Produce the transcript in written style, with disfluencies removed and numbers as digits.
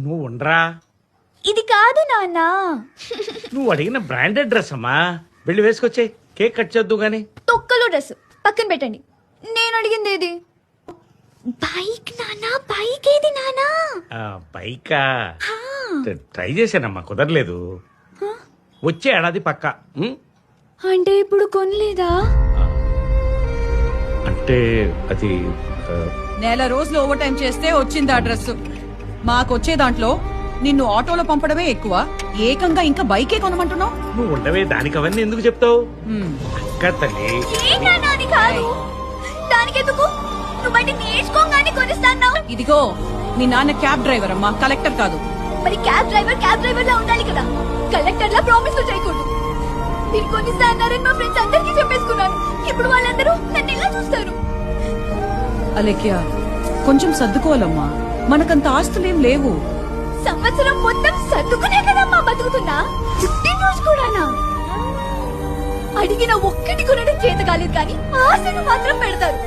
నువ్వు ఉండరా. ఇది కాదు నాన్న. నువ్వు అడిగిన బ్రాండెడ్ డ్రెస్ అమ్మా. వెళ్ళి వేసుకొచ్చే, కేక్ కట్ చేద్దు గాని. తొక్కలో డ్రెస్ పక్కన పెట్టండి. నేను అడిగింది ఏది? బైక్ నాన్న. బైక్ ఏది నాన్న? బైకా ట్రై చేశానమ్మా, కుదరలేదు. వచ్చే ఏడాది పక్కా. అంటే ఇప్పుడు కొనలేదా? అంటే అది నెల రోజులు ఓవర్ టైం చేస్తే వచ్చింది ఆ డ్రెస్. మాకొచ్చే దాంట్లో నిన్ను ఆటోలో పంపడమే ఎక్కువ, ఏకంగా ఇంకా బైకే కొనమంటున్నావు. నువ్వు ఉండవే, దానికి అవన్నీ ఎందుకు చెప్తావు? అక్క తల్లి కాదు, దానికెందుకు? నువ్వు బయట నేర్చుకోగానే కొనిస్తాను. ఇదిగో, నీ నాన్న క్యాబ్ డ్రైవర్ అమ్మా, కలెక్టర్ కాదు. మరి క్యాబ్ డ్రైవర్ లా ఉండాలి కదా, కలెక్టర్ లా ప్రామిస్ చేయకూడదు. మీరు కొనిస్తా అన్నారని మా ఫ్రెండ్స్ అందరికీ చెప్పేసుకున్నాను. ఇప్పుడు వాళ్ళందరూ నన్ను ఎలా చూస్తారు? అలేఖ్య, కొంచెం సర్దుకోవాలమ్మా, మనకంత ఆస్తులేం లేవు. సంవత్సరం మొత్తం సర్దుకునే కదమ్మా బతుకుతున్నా. 15 రోజు కూడానా? అడిగిన ఒక్కటి కొనడం చేత కాలేదు కానీ ఆశను మాత్రం పెడతారు.